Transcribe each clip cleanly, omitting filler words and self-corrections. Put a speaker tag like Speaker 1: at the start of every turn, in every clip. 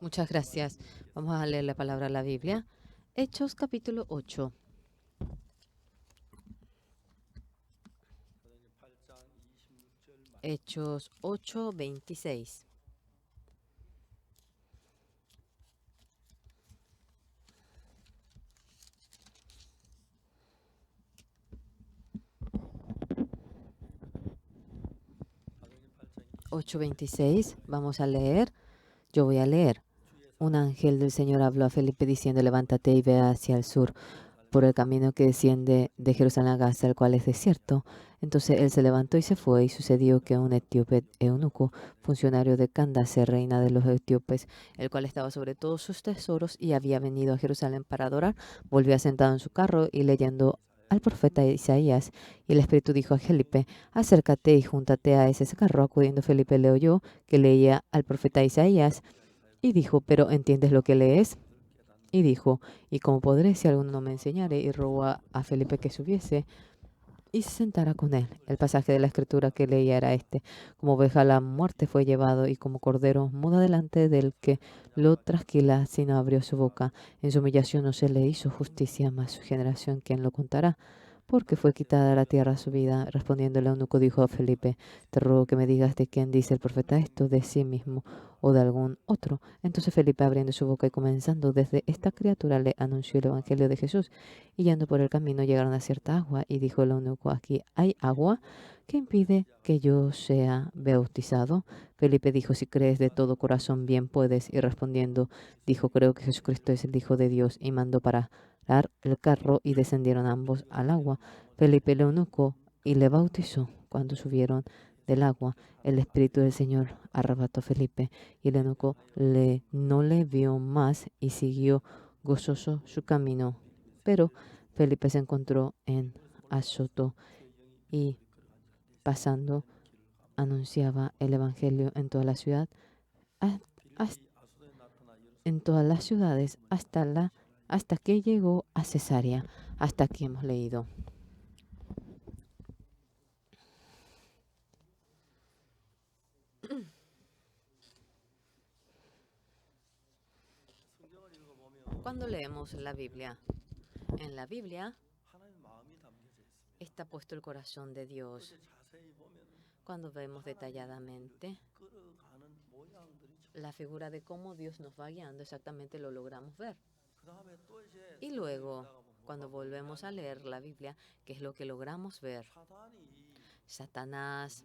Speaker 1: Muchas gracias. Vamos a leer la palabra de la Biblia. Hechos capítulo 8. Hechos 8:26. 8:26. Vamos a leer. Yo voy a leer. Un ángel del Señor habló a Felipe diciendo, levántate y ve hacia el sur, por el camino que desciende de Jerusalén a Gaza, el cual es desierto. Entonces él se levantó y se fue, y sucedió que un etíope eunuco, funcionario de Candace, reina de los etíopes, el cual estaba sobre todos sus tesoros y había venido a Jerusalén para adorar, volvió sentado en su carro y leyendo al profeta Isaías. Y el Espíritu dijo a Felipe, acércate y júntate a ese carro. Acudiendo Felipe le oyó que leía al profeta Isaías y dijo, ¿pero entiendes lo que lees? Y dijo, ¿y cómo podré si alguno no me enseñare? Y rogó a Felipe que subiese y se sentara con él. El pasaje de la escritura que leía era este: como oveja a la muerte fue llevado, y como cordero muda delante del que lo trasquila, si no abrió su boca. En su humillación no se le hizo justicia, mas su generación, ¿quién lo contará? Porque fue quitada de la tierra su vida. Respondiendo el eunuco dijo a Felipe, te ruego que me digas de quién dice el profeta esto, de sí mismo o de algún otro. Entonces Felipe, abriendo su boca y comenzando desde esta criatura, le anunció el evangelio de Jesús. Y yendo por el camino llegaron a cierta agua, y dijo el eunuco, aquí hay agua, ¿qué impide que yo sea bautizado? Felipe dijo, si crees de todo corazón, bien puedes. Y respondiendo, dijo, creo que Jesucristo es el Hijo de Dios, y mandó parar el carro, y descendieron ambos al agua. Felipe le eunuco y le bautizó. Cuando subieron del agua, el Espíritu del Señor arrebató a Felipe, y el eunuco no le vio más, y siguió gozoso su camino. Pero Felipe se encontró en Azoto, y pasando anunciaba el evangelio en toda la ciudad, a- has- en todas las ciudades, hasta que llegó a Cesarea. Hasta aquí hemos leído. Cuando leemos la Biblia, en la Biblia está puesto el corazón de Dios. Cuando vemos detalladamente la figura de cómo Dios nos va guiando, exactamente lo logramos ver. Y luego, cuando volvemos a leer la Biblia, ¿qué es lo que logramos ver? Satanás,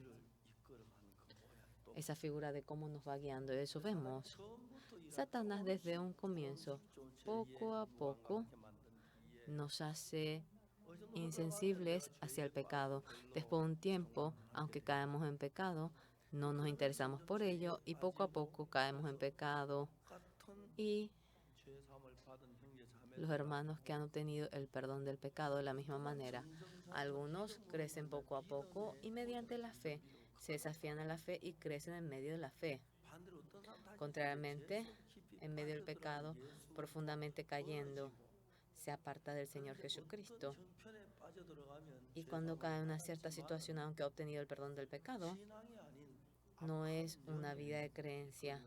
Speaker 1: esa figura de cómo nos va guiando, eso vemos. Satanás desde un comienzo, poco a poco, nos hace insensibles hacia el pecado. Después de un tiempo, aunque caemos en pecado, no nos interesamos por ello, y poco a poco caemos en pecado, y los hermanos que han obtenido el perdón del pecado de la misma manera. Algunos crecen poco a poco y mediante la fe se desafían a la fe y crecen en medio de la fe. Contrariamente, en medio del pecado, profundamente cayendo, se aparta del Señor Jesucristo. Y cuando cae en una cierta situación, aunque ha obtenido el perdón del pecado, no es una vida de creencia,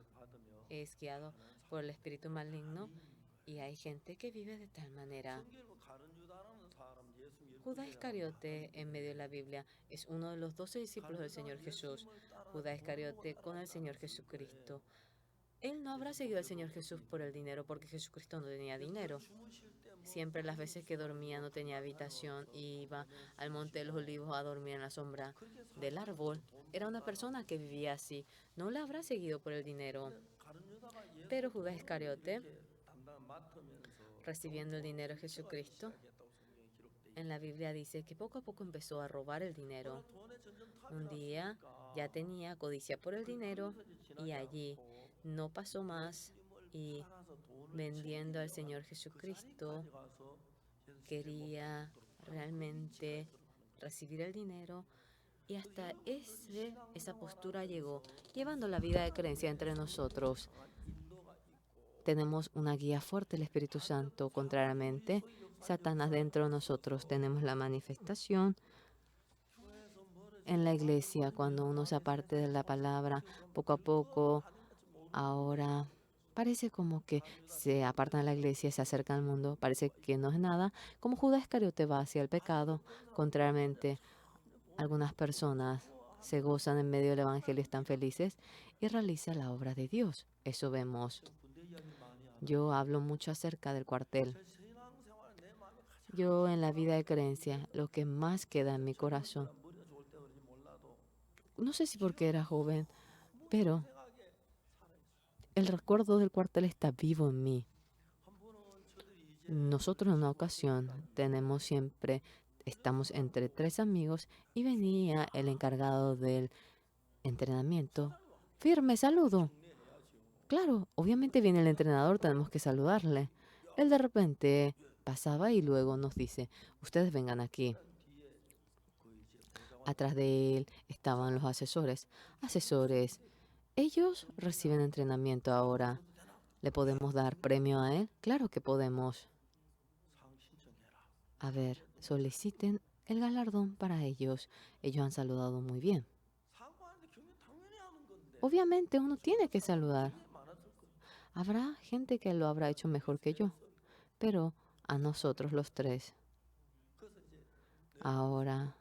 Speaker 1: es guiado por el espíritu maligno, y hay gente que vive de tal manera. Judas Iscariote, en medio de la Biblia, es uno de los 12 discípulos del Señor Jesús. Judas Iscariote con el Señor Jesucristo. Él no habrá seguido al Señor Jesús por el dinero, porque Jesucristo no tenía dinero. Siempre las veces que dormía no tenía habitación y iba al Monte de los Olivos a dormir en la sombra del árbol. Era una persona que vivía así. No la habrá seguido por el dinero. Pero Judas Iscariote, recibiendo el dinero de Jesucristo, en la Biblia dice que poco a poco empezó a robar el dinero. Un día ya tenía codicia por el dinero, y allí no pasó más, y vendiendo al Señor Jesucristo quería realmente recibir el dinero, y hasta esa postura llegó, llevando la vida de creencia entre nosotros. Tenemos una guía fuerte, el Espíritu Santo. Contrariamente, Satanás dentro de nosotros tenemos la manifestación en la iglesia, cuando uno se aparte de la palabra, poco a poco, ahora Parece como que se apartan de la iglesia y se acercan al mundo. Parece que no es nada. Como Judas Iscariote va hacia el pecado. Contrariamente, algunas personas se gozan en medio del evangelio, están felices y realizan la obra de Dios. Eso vemos. Yo hablo mucho acerca del cuartel. Yo en la vida de creencia, lo que más queda en mi corazón, no sé si porque era joven, pero el recuerdo del cuartel está vivo en mí. Nosotros en una ocasión estamos entre tres amigos y venía el encargado del entrenamiento. Firme, saludo. Claro, obviamente viene el entrenador, tenemos que saludarle. Él de repente pasaba y luego nos dice, ustedes vengan aquí. Atrás de él estaban los asesores. Asesores, ellos reciben entrenamiento ahora. ¿Le podemos dar premio a él? Claro que podemos. A ver, soliciten el galardón para ellos. Ellos han saludado muy bien. Obviamente uno tiene que saludar. Habrá gente que lo habrá hecho mejor que yo, pero a nosotros los tres. Ahora,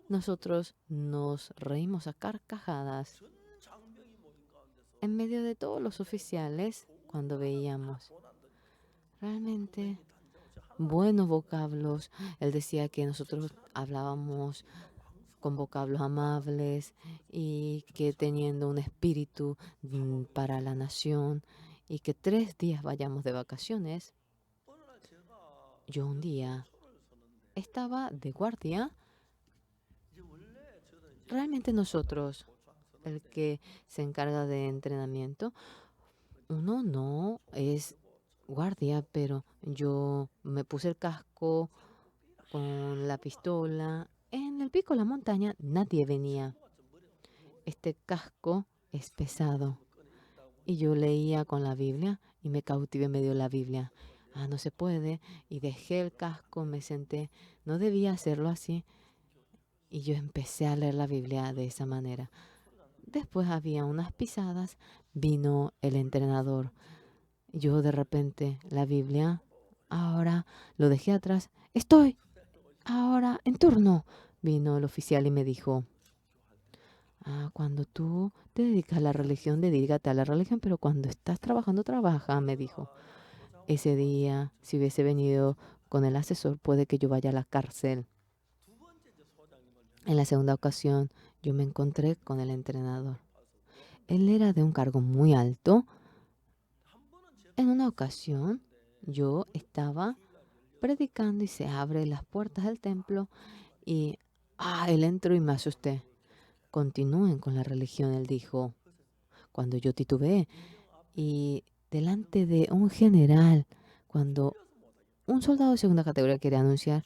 Speaker 1: nosotros nos reímos a carcajadas en medio de todos los oficiales cuando veíamos realmente buenos vocablos. Él decía que nosotros hablábamos con vocablos amables y que teniendo un espíritu para la nación y que 3 días vayamos de vacaciones. Yo un día estaba de guardia. Realmente nosotros, el que se encarga de entrenamiento, uno no es guardia, pero yo me puse el casco con la pistola. En el pico de la montaña nadie venía. Este casco es pesado. Y yo leía con la Biblia y me cautivé medio de la Biblia. Ah, no se puede. Y dejé el casco, me senté. No debía hacerlo así. Y yo empecé a leer la Biblia de esa manera. Después había unas pisadas. Vino el entrenador. Yo de repente la Biblia, ahora lo dejé atrás. Estoy ahora en turno. Vino el oficial y me dijo, cuando tú te dedicas a la religión, dedícate a la religión, pero cuando estás trabajando, trabaja, me dijo. Ese día, si hubiese venido con el asesor, puede que yo vaya a la cárcel. En la segunda ocasión, yo me encontré con el entrenador. Él era de un cargo muy alto. En una ocasión, yo estaba predicando y se abren las puertas del templo y, él entró y me asusté. Continúen con la religión, él dijo. Cuando yo titubeé y delante de un general, cuando un soldado de segunda categoría quiere anunciar,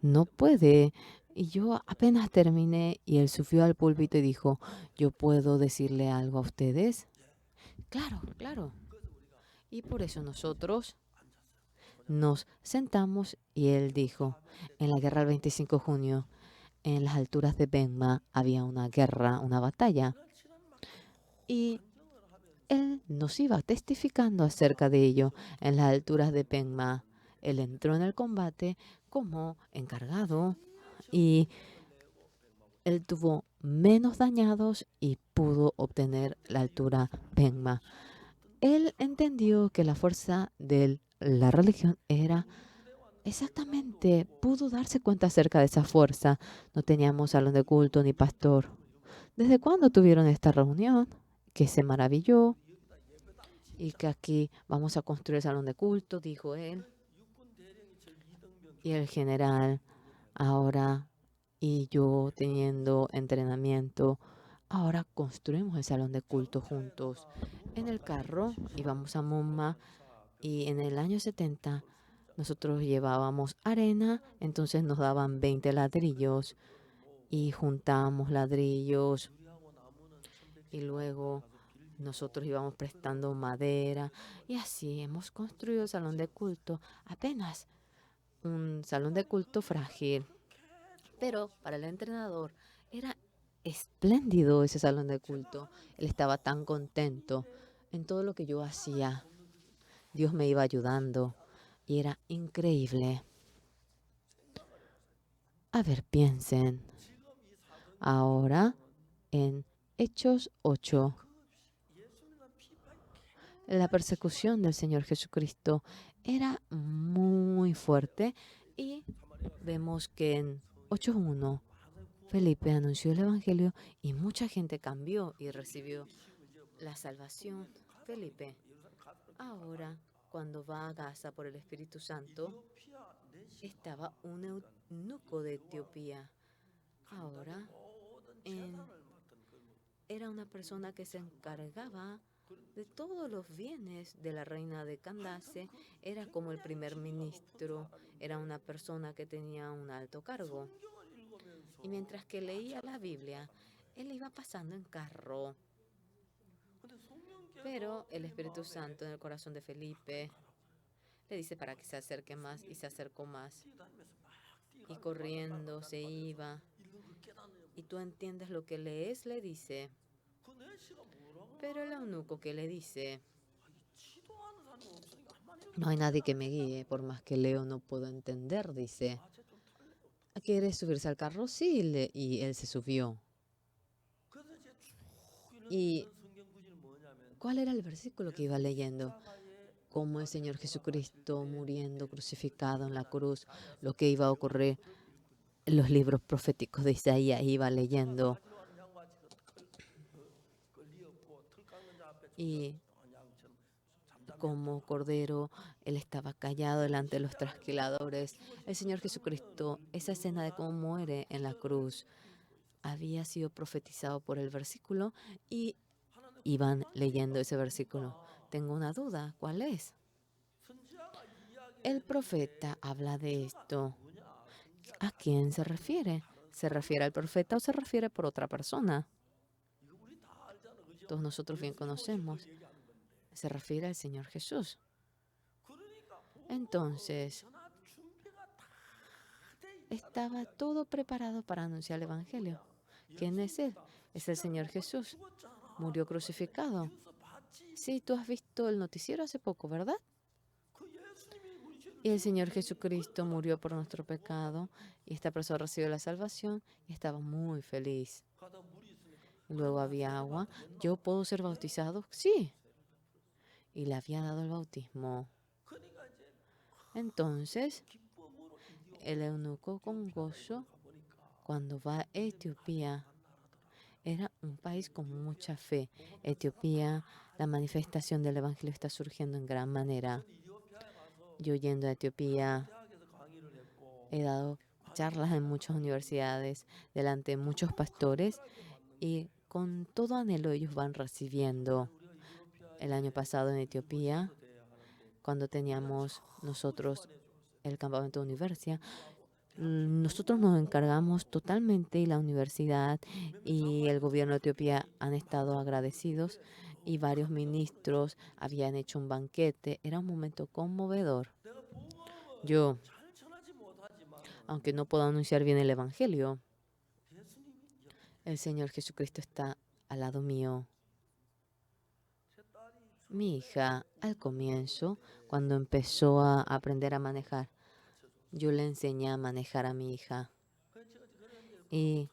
Speaker 1: no puede. Y yo apenas terminé y él subió al púlpito y dijo, ¿yo puedo decirle algo a ustedes? Claro, claro. Y por eso nosotros nos sentamos y él dijo, en la guerra del 25 de junio, en las alturas de Benma había una guerra, una batalla. Y él nos iba testificando acerca de ello en las alturas de Benma. Él entró en el combate como encargado y él tuvo menos dañados y pudo obtener la altura Benma. Él entendió que la fuerza de la religión era exactamente, pudo darse cuenta acerca de esa fuerza. No teníamos salón de culto ni pastor. ¿Desde cuándo tuvieron esta reunión? Que se maravilló y que aquí vamos a construir el salón de culto, dijo él. Y el general ahora y yo teniendo entrenamiento, ahora construimos el salón de culto juntos. En el carro íbamos a Momma y en el año 70 nosotros llevábamos arena, entonces nos daban 20 ladrillos y juntábamos ladrillos y luego nosotros íbamos prestando madera y así hemos construido el salón de culto, apenas un salón de culto frágil. Pero para el entrenador era espléndido ese salón de culto. Él estaba tan contento. En todo lo que yo hacía, Dios me iba ayudando y era increíble. A ver, piensen. Ahora en Hechos 8, la persecución del Señor Jesucristo era muy fuerte y vemos que en 8:1 Felipe anunció el Evangelio y mucha gente cambió y recibió la salvación. Felipe, ahora cuando va a Gaza por el Espíritu Santo, estaba un eunuco de Etiopía. Ahora era una persona que se encargaba de todos los bienes de la reina de Candace. Era como el primer ministro, era una persona que tenía un alto cargo. Y mientras que leía la Biblia, él iba pasando en carro. Pero el Espíritu Santo en el corazón de Felipe le dice para que se acerque más y se acercó más. Y corriendo se iba. Y tú entiendes lo que lees, le dice. Pero el eunuco que le dice, no hay nadie que me guíe, por más que leo no puedo entender, dice. ¿Quieres subirse al carro? Sí, y él se subió. ¿Y cuál era el versículo que iba leyendo? Cómo el Señor Jesucristo muriendo crucificado en la cruz, lo que iba a ocurrir en los libros proféticos de Isaías, iba leyendo. Y como cordero, él estaba callado delante de los trasquiladores. El Señor Jesucristo, esa escena de cómo muere en la cruz, había sido profetizado por el versículo y iban leyendo ese versículo. Tengo una duda, ¿cuál es? El profeta habla de esto. ¿A quién se refiere? ¿Se refiere al profeta o se refiere por otra persona? Todos nosotros bien conocemos. Se refiere al Señor Jesús. Entonces, estaba todo preparado para anunciar el Evangelio. ¿Quién es Él? Es el Señor Jesús. Murió crucificado. Sí, tú has visto el noticiero hace poco, ¿verdad? Y el Señor Jesucristo murió por nuestro pecado y esta persona recibió la salvación y estaba muy feliz. Luego había agua. ¿Yo puedo ser bautizado? Sí. Y le había dado el bautismo. Entonces, el eunuco con gozo, cuando va a Etiopía, era un país con mucha fe. Etiopía, la manifestación del Evangelio está surgiendo en gran manera. Yo yendo a Etiopía, he dado charlas en muchas universidades, delante de muchos pastores, y con todo anhelo ellos van recibiendo. El año pasado en Etiopía, cuando teníamos nosotros el campamento de universidad, nosotros nos encargamos totalmente y la universidad y el gobierno de Etiopía han estado agradecidos y varios ministros habían hecho un banquete. Era un momento conmovedor. Yo, aunque no puedo anunciar bien el Evangelio, el Señor Jesucristo está al lado mío. Mi hija, al comienzo, cuando empezó a aprender a manejar, yo le enseñé a manejar a mi hija. Y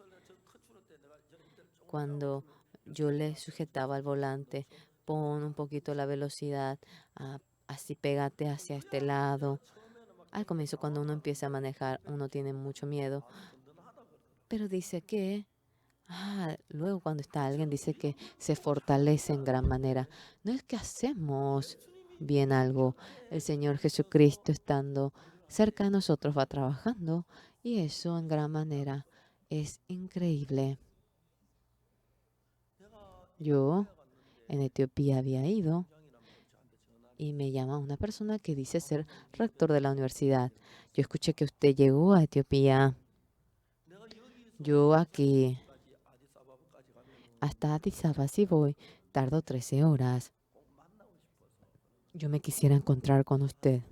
Speaker 1: cuando yo le sujetaba el volante, pon un poquito la velocidad, así pégate hacia este lado. Al comienzo, cuando uno empieza a manejar, uno tiene mucho miedo. Pero dice que, luego cuando está alguien, dice que se fortalece en gran manera. No es que hacemos bien algo. El Señor Jesucristo estando cerca de nosotros va trabajando y eso en gran manera es increíble. Yo en Etiopía había ido y me llama una persona que dice ser rector de la universidad. Yo escuché que usted llegó a Etiopía. Yo aquí hasta Addis Ababa si voy, tardo 13 horas. Yo me quisiera encontrar con usted.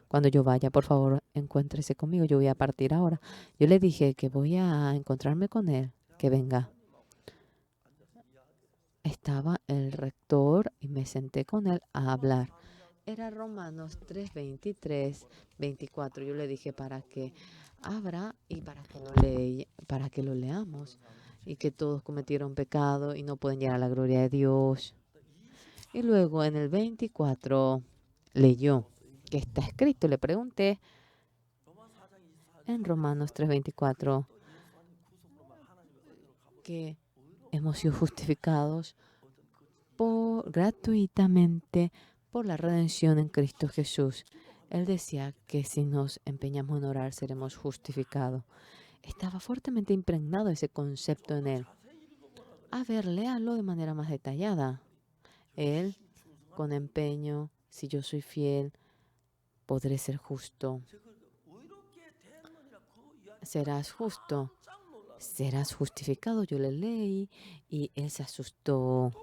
Speaker 1: Cuando yo vaya, por favor, encuéntrese conmigo. Yo voy a partir ahora. Yo le dije que voy a encontrarme con él, que venga. Estaba el rector senté con él a hablar. Era Romanos 3, 23, 24. Yo le dije para que abra y para que lo leamos. Y que todos cometieron pecado y no pueden llegar a la gloria de Dios. Y luego en el 24 leyó que está escrito. Le pregunté en Romanos 3, 24 que hemos sido justificados gratuitamente por la redención en Cristo Jesús. Él decía que si nos empeñamos en orar seremos justificados. Estaba fuertemente impregnado ese concepto en él. A ver, léalo de manera más detallada. Él, con empeño, si yo soy fiel, podré ser justo. Serás justo. Serás justificado. Yo le leí y él se asustó.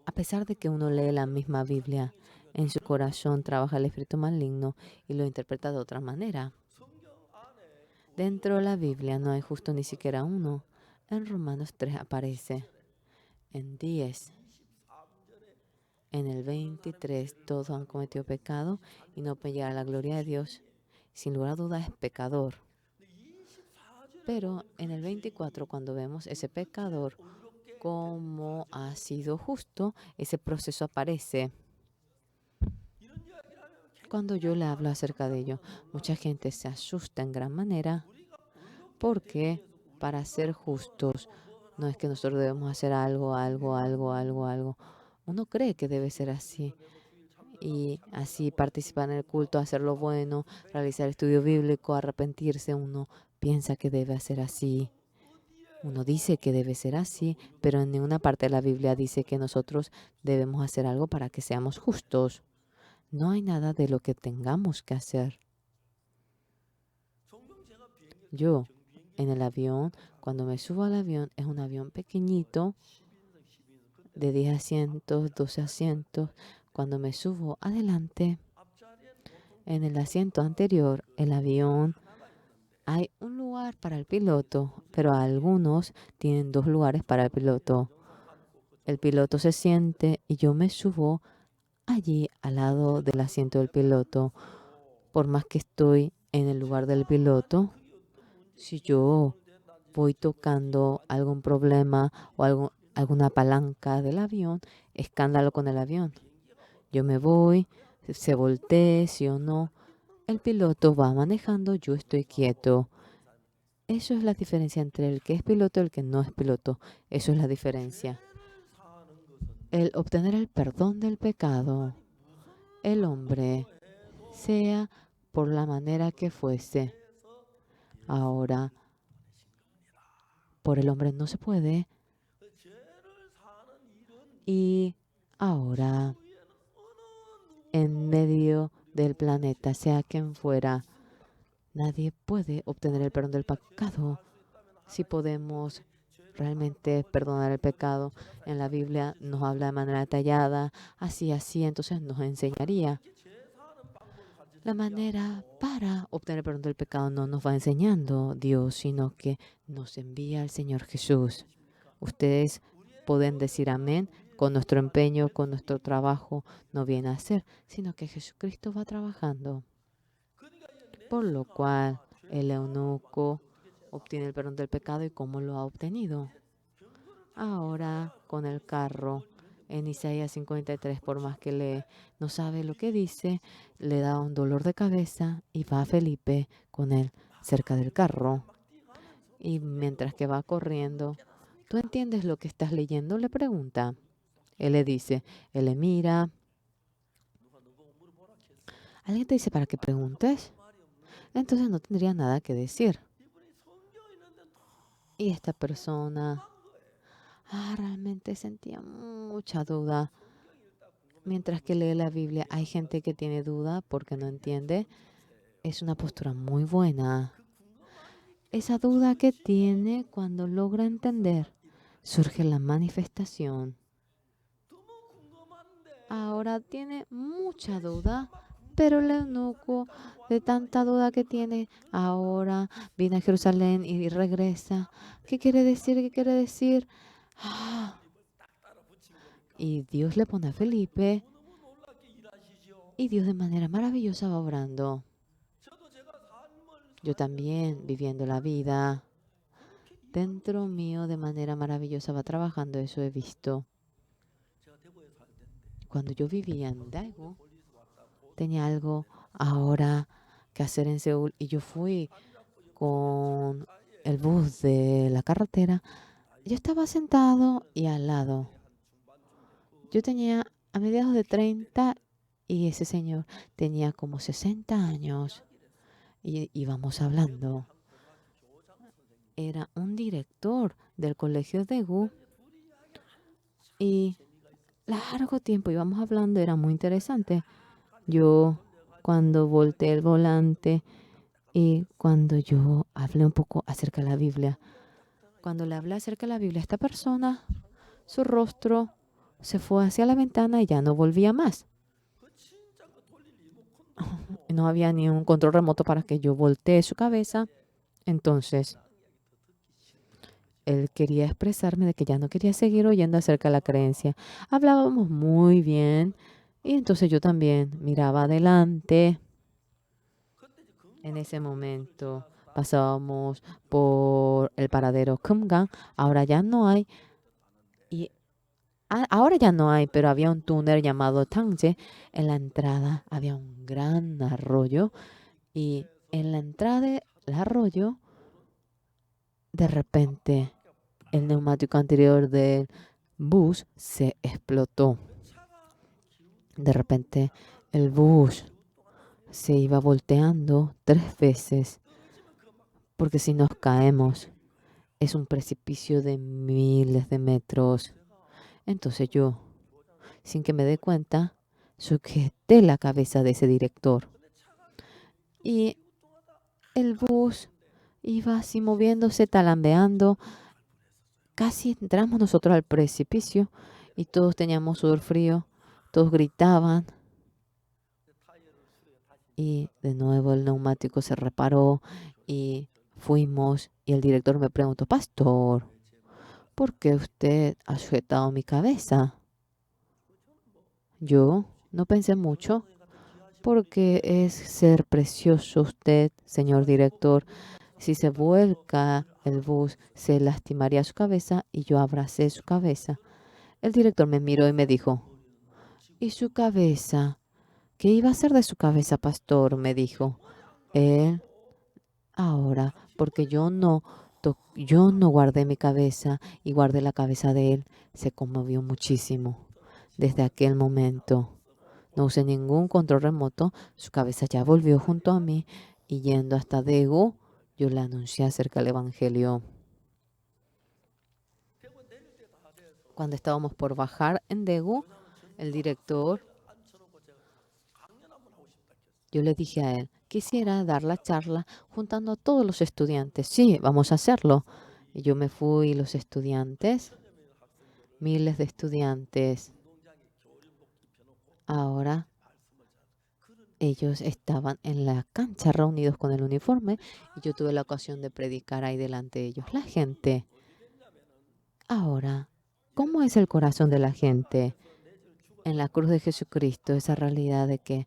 Speaker 1: A pesar de que uno lee la misma Biblia, en su corazón trabaja el espíritu maligno y lo interpreta de otra manera. Dentro de la Biblia no hay justo ni siquiera uno. En Romanos 3 aparece. En 10. En el 23 todos han cometido pecado y no pueden llegar a la gloria de Dios. Sin lugar a dudas es pecador. Pero en el 24 cuando vemos ese pecador como ha sido justo, ese proceso aparece. Cuando yo le hablo acerca de ello, mucha gente se asusta en gran manera porque para ser justos no es que nosotros debemos hacer algo. Uno cree que debe ser así y así participar en el culto, hacer lo bueno, realizar estudio bíblico, arrepentirse. Uno piensa que debe hacer así. Uno dice que debe ser así, pero en ninguna parte de la Biblia dice que nosotros debemos hacer algo para que seamos justos. No hay nada de lo que tengamos que hacer. Yo, en el avión, cuando me subo al avión, es un avión pequeñito, de 10 asientos, 12 asientos. Cuando me subo adelante, en el asiento anterior, el avión, hay un lugar para el piloto, pero algunos tienen 2 lugares para el piloto. El piloto se siente y yo me subo allí al lado del asiento del piloto. Por más que estoy en el lugar del piloto, si yo voy tocando algún problema o alguna palanca del avión, escándalo con el avión. Yo me voy, se voltee, sí o no. El piloto va manejando, yo estoy quieto. Eso es la diferencia entre el que es piloto y el que no es piloto. Eso es la diferencia. El obtener el perdón del pecado, el hombre, sea por la manera que fuese. Ahora, por el hombre no se puede. Y ahora, en medio del planeta, sea quien fuera, nadie puede obtener el perdón del pecado. Si podemos realmente perdonar el pecado, en la Biblia nos habla de manera detallada, así, entonces nos enseñaría. La manera para obtener el perdón del pecado no nos va enseñando Dios, sino que nos envía el Señor Jesús. Ustedes pueden decir amén. Con nuestro empeño, con nuestro trabajo, no viene a ser, sino que Jesucristo va trabajando. Por lo cual, el eunuco obtiene el perdón del pecado. ¿Y cómo lo ha obtenido? Ahora, con el carro, en Isaías 53, por más que no sabe lo que dice, le da un dolor de cabeza y va Felipe con él cerca del carro. Y mientras que va corriendo, ¿tú entiendes lo que estás leyendo?, le pregunta. Él le dice, él le mira. ¿Alguien te dice para que preguntes? Entonces no tendría nada que decir. Y esta persona realmente sentía mucha duda. Mientras que lee la Biblia, hay gente que tiene duda porque no entiende. Es una postura muy buena. Esa duda que tiene cuando logra entender, surge la manifestación. Ahora tiene mucha duda, pero el eunuco, de tanta duda que tiene, ahora viene a Jerusalén y regresa. ¿Qué quiere decir? ¿Qué quiere decir? Y Dios le pone a Felipe y Dios de manera maravillosa va obrando. Yo también viviendo la vida dentro mío de manera maravillosa va trabajando. Eso he visto. Cuando yo vivía en Daegu, tenía algo ahora que hacer en Seúl y yo fui con el bus de la carretera. Yo estaba sentado y al lado. Yo tenía a mediados de 30 y ese señor tenía como 60 años y íbamos hablando. Era un director del colegio de Gu y largo tiempo íbamos hablando, era muy interesante. Yo cuando volteé el volante y cuando yo hablé un poco acerca de la Biblia, cuando le hablé acerca de la Biblia a esta persona, su rostro se fue hacia la ventana y ya no volvía más. No había ni un control remoto para que yo voltee su cabeza. Entonces, él quería expresarme de que ya no quería seguir oyendo acerca de la creencia. Hablábamos muy bien y entonces yo también miraba adelante. En ese momento pasábamos por el paradero Kumgang. Ahora ya no hay. Y ahora ya no hay, pero había un túnel llamado Tangje. En la entrada había un gran arroyo y en la entrada del arroyo, de repente, el neumático anterior del bus se explotó. De repente, el bus se iba volteando 3 veces, porque si nos caemos, es un precipicio de miles de metros. Entonces yo, sin que me dé cuenta, sujeté la cabeza de ese director. Y el bus iba así moviéndose, talambeando. Casi entramos nosotros al precipicio y todos teníamos sudor frío, todos gritaban. Y de nuevo el neumático se reparó y fuimos y el director me preguntó, Pastor, ¿por qué usted ha sujetado mi cabeza? Yo no pensé mucho porque es ser precioso usted, señor director. Si se vuelca el bus, se lastimaría su cabeza y yo abracé su cabeza. El director me miró y me dijo, ¿y su cabeza? ¿Qué iba a hacer de su cabeza, pastor? Me dijo. Él, ahora, porque yo no guardé mi cabeza y guardé la cabeza de él, se conmovió muchísimo. Desde aquel momento, no usé ningún control remoto, su cabeza ya volvió junto a mí y yendo hasta Daegu, yo le anuncié acerca del Evangelio. Cuando estábamos por bajar en Daegu, el director, yo le dije a él, quisiera dar la charla juntando a todos los estudiantes. Sí, vamos a hacerlo. Y yo me fui, los estudiantes, miles de estudiantes. Ahora ellos estaban en la cancha reunidos con el uniforme y yo tuve la ocasión de predicar ahí delante de ellos. La gente, ahora, ¿cómo es el corazón de la gente en la cruz de Jesucristo? Esa realidad de que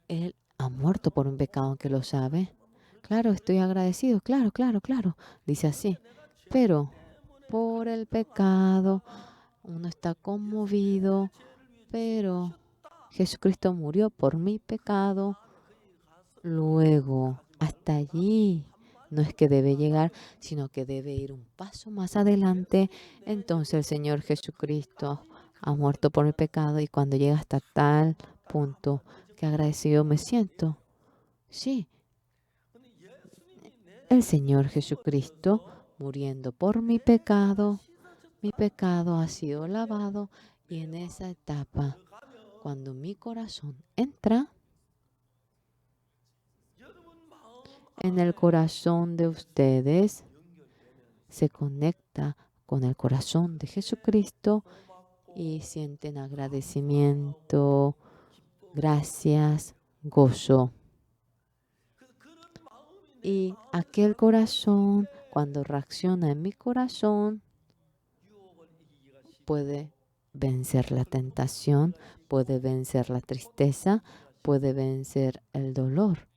Speaker 1: Él ha muerto por un pecado que lo sabe. Claro, estoy agradecido. Claro, claro, claro. Dice así. Pero por el pecado uno está conmovido. Pero Jesucristo murió por mi pecado. Luego, hasta allí. No es que debe llegar, sino que debe ir un paso más adelante. Entonces el Señor Jesucristo ha muerto por mi pecado y cuando llega hasta tal punto, qué agradecido me siento. Sí, el Señor Jesucristo muriendo por mi pecado ha sido lavado y en esa etapa, cuando mi corazón entra en el corazón de ustedes, se conecta con el corazón de Jesucristo y sienten agradecimiento, gracias, gozo. Y aquel corazón, cuando reacciona en mi corazón, puede vencer la tentación, puede vencer la tristeza, puede vencer el dolor.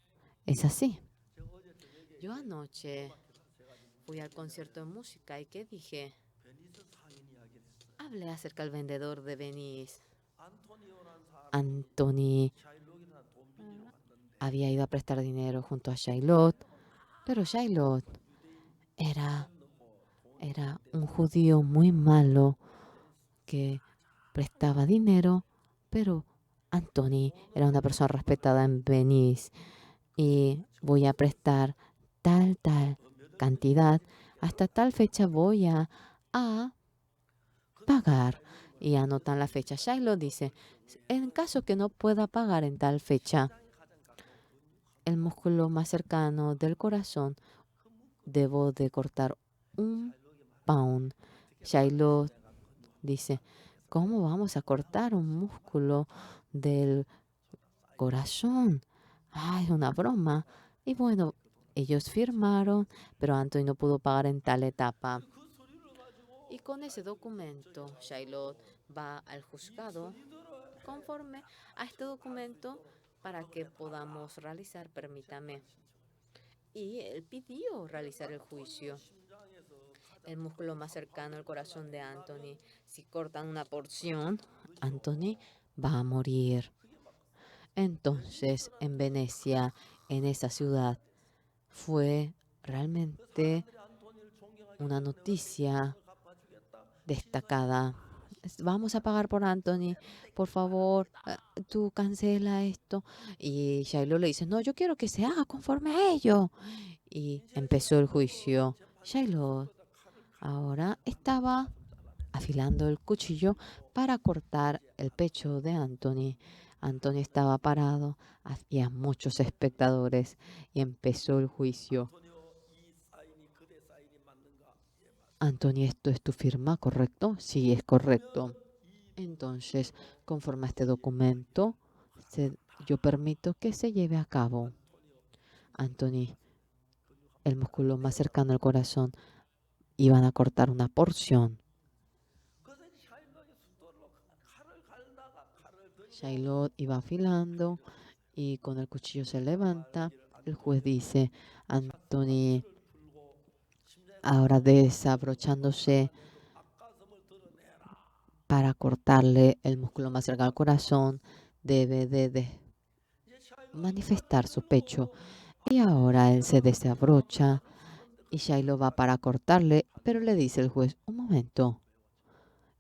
Speaker 1: Es así. Yo anoche fui al concierto de música y ¿qué dije? Hablé acerca del vendedor de Venice. Anthony había ido a prestar dinero junto a Shailot, pero Shailot era un judío muy malo que prestaba dinero, pero Anthony era una persona respetada en Venice y voy a prestar tal cantidad, hasta tal fecha voy a pagar. Y anotan la fecha. Shiloh dice, en caso que no pueda pagar en tal fecha, el músculo más cercano del corazón, debo de cortar 1 pound. Shiloh dice, ¿cómo vamos a cortar un músculo del corazón? Ah, es una broma. Y bueno, ellos firmaron, pero Anthony no pudo pagar en tal etapa. Y con ese documento, Shiloh va al juzgado conforme a este documento para que podamos realizar, permítame. Y él pidió realizar el juicio. El músculo más cercano al corazón de Anthony. Si cortan una porción, Anthony va a morir. Entonces, en Venecia, en esa ciudad, fue realmente una noticia destacada. Vamos a pagar por Anthony, por favor, tú cancela esto. Y Shiloh le dice, no, yo quiero que se haga conforme a ello. Y empezó el juicio. Shiloh ahora estaba afilando el cuchillo para cortar el pecho de Anthony. Anthony estaba parado, había muchos espectadores y empezó el juicio. Anthony, ¿esto es tu firma, correcto? Sí, es correcto. Entonces, conforme a este documento, yo permito que se lleve a cabo. Anthony, el músculo más cercano al corazón, iban a cortar una porción. Shiloh iba afilando y con el cuchillo se levanta. El juez dice, Anthony, ahora desabrochándose para cortarle el músculo más cercano al corazón, debe de manifestar su pecho. Y ahora él se desabrocha y Shiloh va para cortarle, pero le dice el juez, un momento,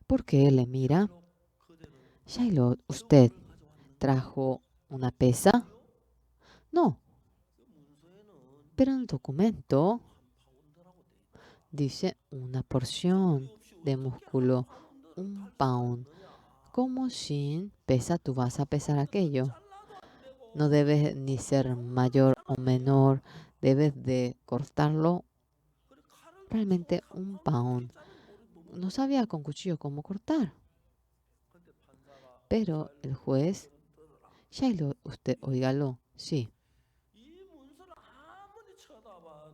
Speaker 1: ¿por qué le mira? Shiloh, ¿usted trajo una pesa? No, pero en el documento dice una porción de músculo, 1 pound. ¿Cómo sin pesa tú vas a pesar aquello? No debes ni ser mayor o menor, debes de cortarlo realmente 1 pound. No sabía con cuchillo cómo cortar. Pero el juez, Shiloh, usted óigalo, sí.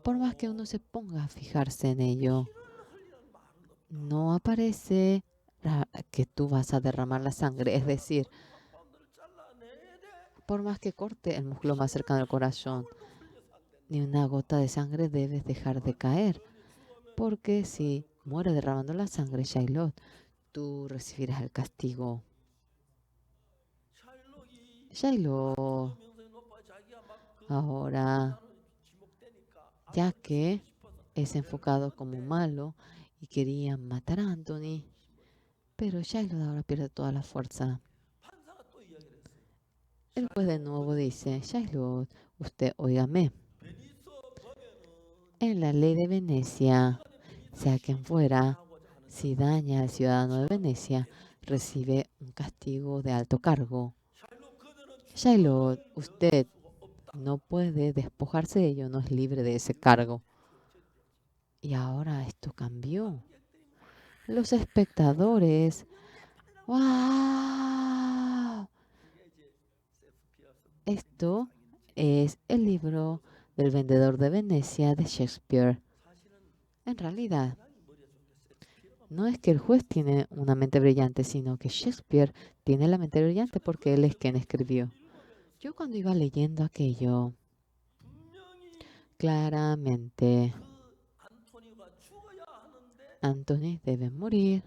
Speaker 1: Por más que uno se ponga a fijarse en ello, no aparece que tú vas a derramar la sangre. Es decir, por más que corte el músculo más cercano al corazón, ni una gota de sangre debes dejar de caer. Porque si muere derramando la sangre, Shiloh, tú recibirás el castigo. Shiloh, ahora, ya que es enfocado como malo y querían matar a Anthony, pero Shiloh ahora pierde toda la fuerza. El juez de nuevo dice, Shiloh, usted óigame, en la ley de Venecia, sea quien fuera, si daña al ciudadano de Venecia, recibe un castigo de alto cargo. Shiloh, usted no puede despojarse de ello, no es libre de ese cargo. Y ahora esto cambió. Los espectadores, ¡wow! Esto es el libro del vendedor de Venecia de Shakespeare. En realidad, No es que el juez tiene una mente brillante, sino que Shakespeare tiene la mente brillante porque él es quien escribió. Yo cuando iba leyendo aquello, claramente, Anthony debe morir,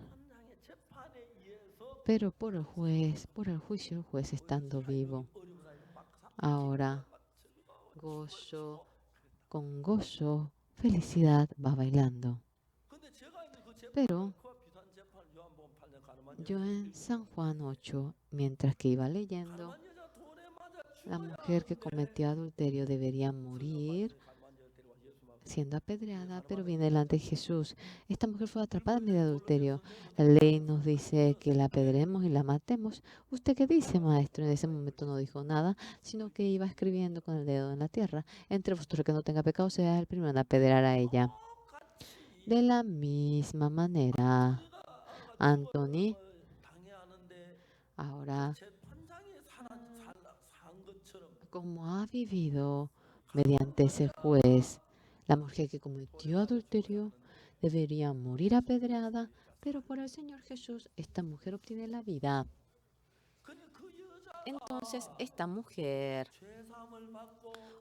Speaker 1: pero por el juez, por el juicio, el juez estando vivo. Ahora, gozo, con gozo, felicidad va bailando. Pero yo en San Juan 8, mientras que iba leyendo, la mujer que cometió adulterio debería morir siendo apedreada, pero viene delante de Jesús. Esta mujer fue atrapada en medio de adulterio. La ley nos dice que la apedremos y la matemos. ¿Usted qué dice, maestro? En ese momento no dijo nada, sino que iba escribiendo con el dedo en la tierra. Entre vosotros que no tenga pecado, sea el primero en apedrear a ella. De la misma manera, Anthony ahora, como ha vivido mediante ese juez, la mujer que cometió adulterio debería morir apedreada, pero por el Señor Jesús esta mujer obtiene la vida. Entonces esta mujer,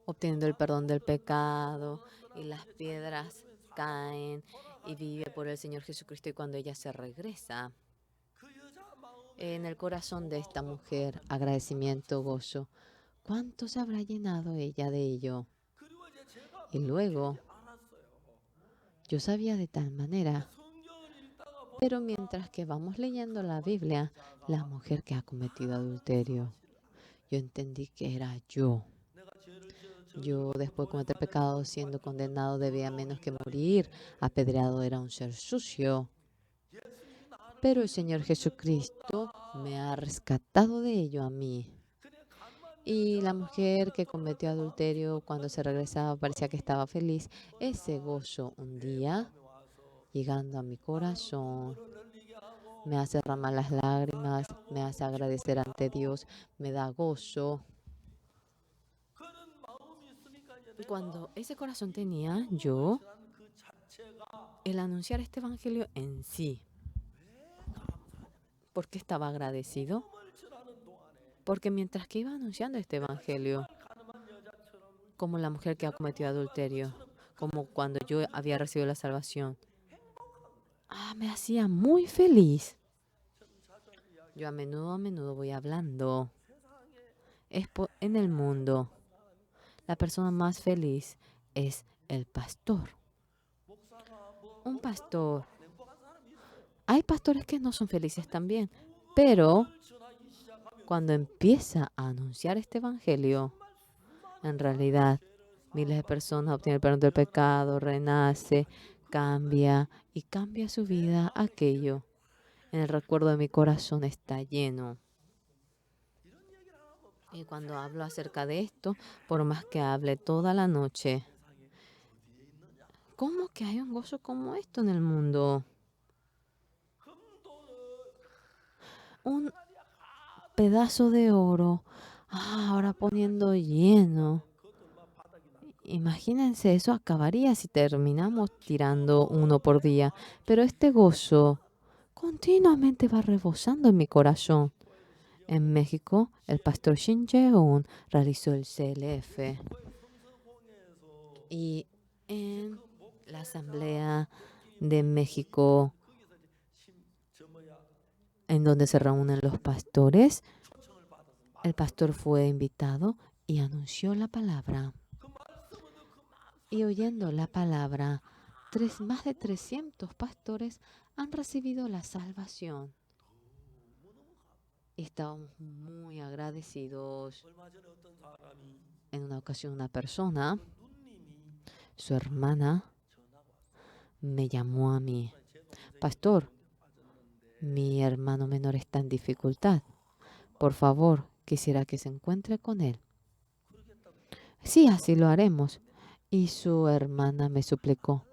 Speaker 1: obteniendo el perdón del pecado y las piedras caen y vive por el Señor Jesucristo, y cuando ella se regresa, en el corazón de esta mujer, agradecimiento, gozo. ¿Cuánto se habrá llenado ella de ello? Y luego, yo sabía de tal manera, pero mientras que vamos leyendo la Biblia, la mujer que ha cometido adulterio, yo entendí que era yo. Yo, después de cometer pecado, siendo condenado, debía menos que morir. Apedreado era un ser sucio. Pero el Señor Jesucristo me ha rescatado de ello a mí. Y la mujer que cometió adulterio, cuando se regresaba, parecía que estaba feliz. Ese gozo un día, llegando a mi corazón, me hace derramar las lágrimas, me hace agradecer ante Dios, me da gozo. Y cuando ese corazón tenía yo, el anunciar este evangelio en sí, ¿por qué estaba agradecido? Porque mientras que iba anunciando este evangelio, como la mujer que ha cometido adulterio, como cuando yo había recibido la salvación, me hacía muy feliz. Yo a menudo voy hablando. En el mundo, la persona más feliz es el pastor. Un pastor. Hay pastores que no son felices también, pero cuando empieza a anunciar este evangelio, en realidad miles de personas obtienen el perdón del pecado, renace, cambia y cambia su vida. Aquello en el recuerdo de mi corazón está lleno. Y cuando hablo acerca de esto, por más que hable toda la noche, ¿cómo que hay un gozo como esto en el mundo? Un pedazo de oro, ahora poniendo lleno. Imagínense, eso acabaría si terminamos tirando uno por día. Pero este gozo continuamente va rebosando en mi corazón. En México, el pastor Shin Jae-un realizó el CLF. Y en la Asamblea de México, en donde se reúnen los pastores, el pastor fue invitado y anunció la palabra. Y oyendo la palabra, más de 300 pastores han recibido la salvación. Y estábamos muy agradecidos. En una ocasión una persona, su hermana, me llamó a mí. Pastor, mi hermano menor está en dificultad. Por favor, quisiera que se encuentre con él. Sí, así lo haremos. Y su hermana me suplicó.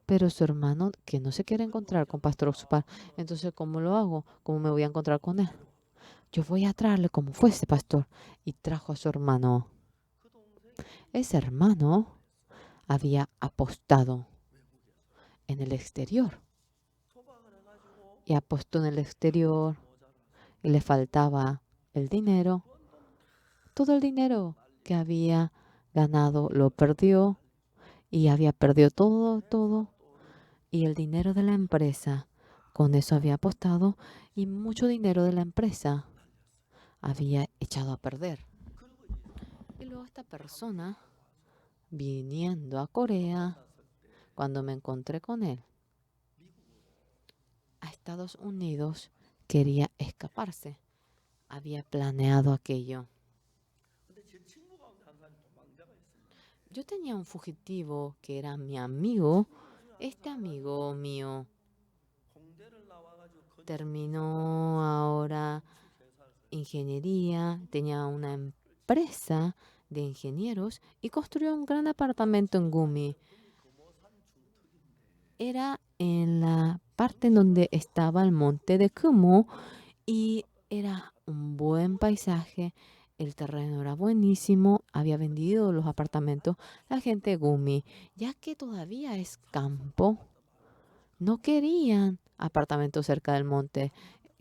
Speaker 1: Pero su hermano, que no se quiere encontrar con Pastor Oxupar, entonces, ¿cómo lo hago? ¿Cómo me voy a encontrar con él? Yo voy a traerle como fuese, pastor. Y trajo a su hermano. Ese hermano había apostado en el exterior. y apostó en el exterior y le faltaba el dinero. Todo el dinero que había ganado lo perdió y había perdido todo. Y el dinero de la empresa, con eso había apostado y mucho dinero de la empresa había echado a perder. Y luego esta persona, viniendo a Corea, cuando me encontré con él, a Estados Unidos, quería escaparse. Había planeado aquello. Yo tenía un fugitivo que era mi amigo. Este amigo mío terminó ahora ingeniería, tenía una empresa de ingenieros y construyó un gran apartamento en Gumi. Era en la parte en donde estaba el monte de Kumu y era un buen paisaje. El terreno era buenísimo, había vendido los apartamentos. La gente de Gumi, ya que todavía es campo, no querían apartamentos cerca del monte,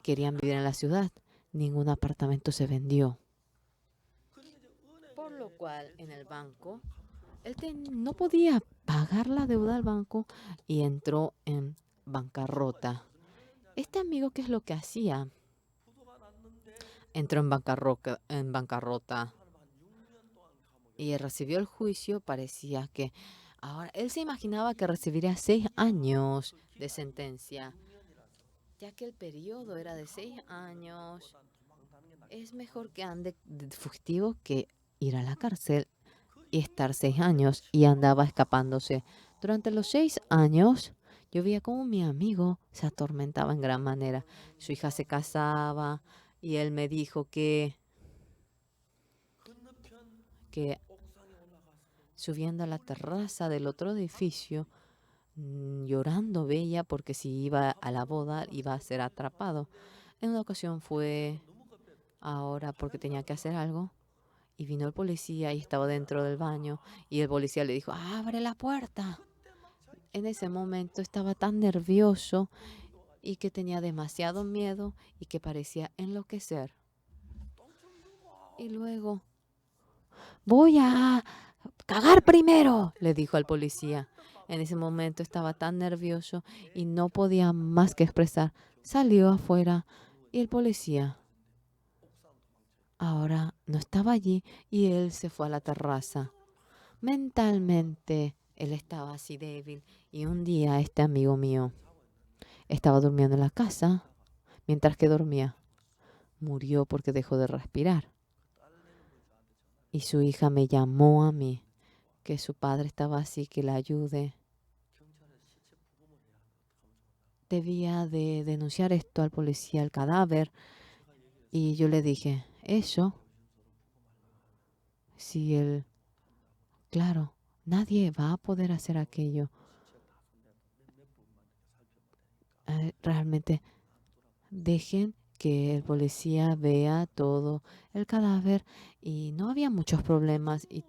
Speaker 1: querían vivir en la ciudad. Ningún apartamento se vendió. Por lo cual, en el banco, no podía pagar la deuda al banco y entró en bancarrota. Este amigo, ¿qué es lo que hacía? Entró en bancarrota y recibió el juicio. Parecía que ahora él se imaginaba que recibiría 6 años de sentencia, ya que el periodo era de 6 años. Es mejor que ande de fugitivo que ir a la cárcel y estar 6 años, y andaba escapándose. Durante los 6 años, yo veía cómo mi amigo se atormentaba en gran manera. Su hija se casaba y él me dijo que subiendo a la terraza del otro edificio, llorando veía porque si iba a la boda iba a ser atrapado. En una ocasión fue ahora porque tenía que hacer algo. Y vino el policía y estaba dentro del baño y el policía le dijo, abre la puerta. En ese momento estaba tan nervioso y que tenía demasiado miedo y que parecía enloquecer. Y luego, voy a cagar primero, le dijo al policía. En ese momento estaba tan nervioso y no podía más que expresar. Salió afuera y el policía ahora no estaba allí y él se fue a la terraza. Mentalmente, él estaba así débil y un día este amigo mío estaba durmiendo en la casa. Mientras que dormía, murió porque dejó de respirar. Y su hija me llamó a mí, que su padre estaba así, que la ayude. Debía de denunciar esto al policía, el cadáver. Y yo le dije, eso, si él, claro, nadie va a poder hacer aquello. Realmente dejen que el policía vea todo el cadáver y no había muchos problemas y